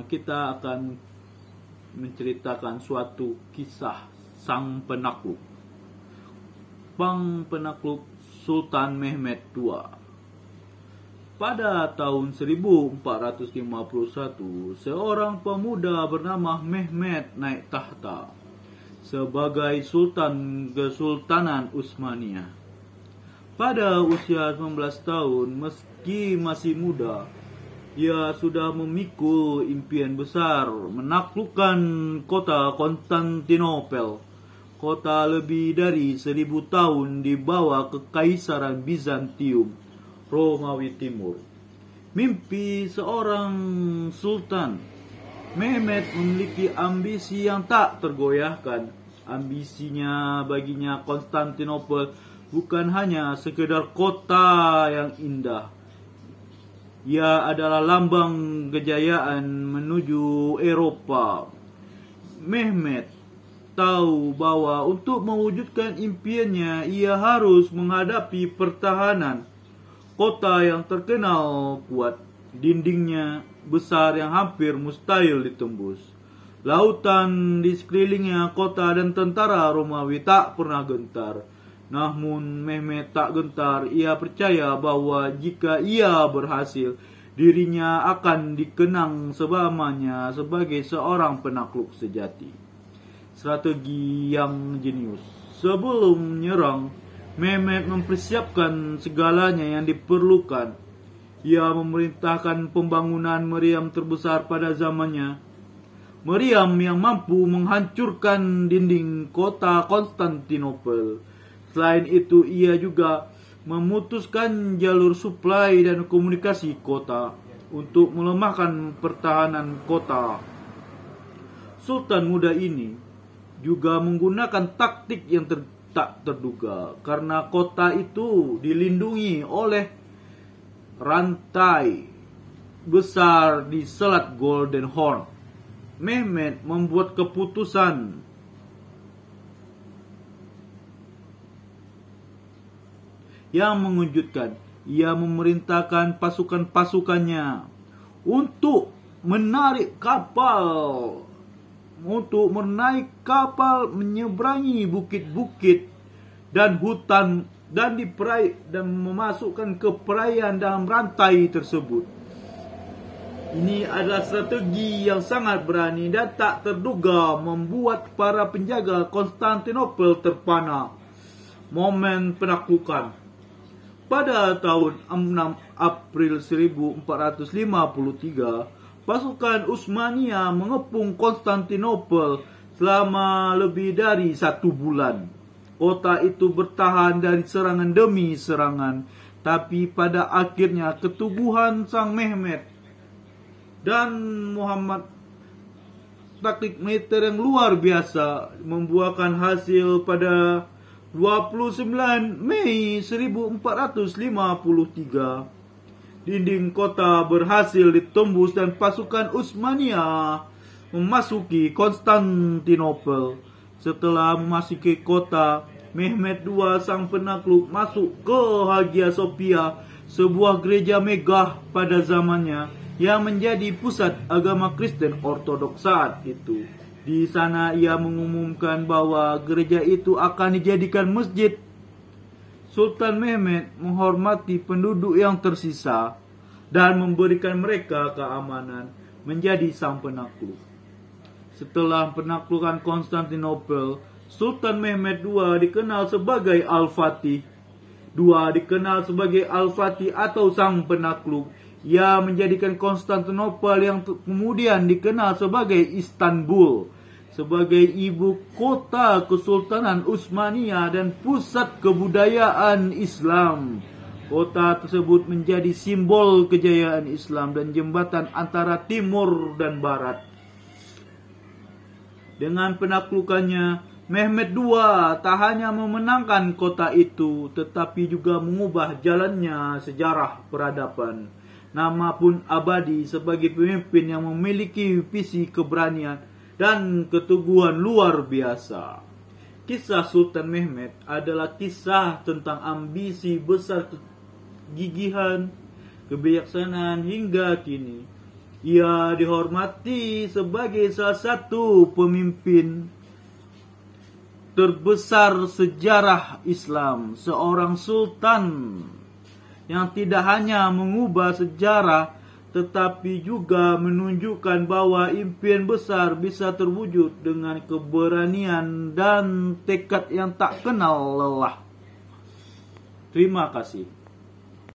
kita akan menceritakan suatu kisah sang penakluk. Penakluk Sultan Mehmed II. Pada tahun 1451, seorang pemuda bernama Mehmed naik tahta sebagai Sultan Kesultanan Utsmaniyah. Pada usia 19 tahun, meski masih muda, ia sudah memikul impian besar menaklukkan kota Konstantinopel, kota lebih dari 1000 tahun di bawah kekaisaran Bizantium, Romawi Timur. Mimpi seorang sultan, Mehmed memiliki ambisi yang tak tergoyahkan. Ambisinya baginya Konstantinopel bukan hanya sekedar kota yang indah. Ia adalah lambang kejayaan menuju Eropa. Mehmed tahu bahwa untuk mewujudkan impiannya, ia harus menghadapi pertahanan kota yang terkenal kuat, dindingnya besar yang hampir mustahil ditembus. Lautan di sekelilingnya kota dan tentara Romawi tak pernah gentar. Namun Mehmed tak gentar. Ia percaya bahwa jika ia berhasil, dirinya akan dikenang selamanya sebagai seorang penakluk sejati. Strategi yang jenius. Sebelum menyerang, Mehmed mempersiapkan segalanya yang diperlukan. Ia memerintahkan pembangunan meriam terbesar pada zamannya. Meriam yang mampu menghancurkan dinding kota Konstantinopel. Selain itu, ia juga memutuskan jalur suplai dan komunikasi kota untuk melemahkan pertahanan kota. Sultan muda ini juga menggunakan taktik yang tak terduga, karena kota itu dilindungi oleh rantai besar di Selat Golden Horn. Mehmed membuat keputusan yang mengejutkan. Ia memerintahkan pasukan-pasukannya untuk menarik kapal, menaik kapal menyeberangi bukit-bukit dan hutan dan memasukkan ke perairan dalam rantai tersebut. Ini adalah strategi yang sangat berani dan tak terduga, membuat para penjaga Konstantinopel terpana. Momen penaklukan. Pada tahun 6 April 1453, pasukan Utsmaniyah mengepung Konstantinopel selama lebih dari 1 bulan. Kota itu bertahan dari serangan demi serangan, tapi pada akhirnya keteguhan sang Mehmed dan Muhammad, taktik militer yang luar biasa, membuahkan hasil. Pada 29 Mei 1453, dinding kota berhasil ditembus dan pasukan Utsmaniyah memasuki Konstantinopel. Setelah memasuki kota, Mehmed II sang penakluk masuk ke Hagia Sophia, sebuah gereja megah pada zamannya yang menjadi pusat agama Kristen Ortodoks saat itu. Di sana ia mengumumkan bahwa gereja itu akan dijadikan masjid. Sultan Mehmed menghormati penduduk yang tersisa dan memberikan mereka keamanan, menjadi sang penakluk. Setelah penaklukan Konstantinopel, Sultan Mehmed II dikenal sebagai Al-Fatih. Dikenal sebagai Al-Fatih atau sang penakluk. Ia menjadikan Konstantinopel yang kemudian dikenal sebagai Istanbul sebagai ibu kota Kesultanan Utsmaniyah dan pusat kebudayaan Islam. Kota tersebut menjadi simbol kejayaan Islam dan jembatan antara timur dan barat. Dengan penaklukannya, Mehmed II tak hanya memenangkan kota itu, tetapi juga mengubah jalannya sejarah peradaban. Nama pun abadi sebagai pemimpin yang memiliki visi keberanian dan keteguhan luar biasa. Kisah Sultan Mehmed adalah kisah tentang ambisi besar, kegigihan, kebijaksanaan hingga kini. Ia dihormati sebagai salah satu pemimpin terbesar sejarah Islam, seorang sultan yang tidak hanya mengubah sejarah tetapi juga menunjukkan bahwa impian besar bisa terwujud dengan keberanian dan tekad yang tak kenal lelah. Terima kasih.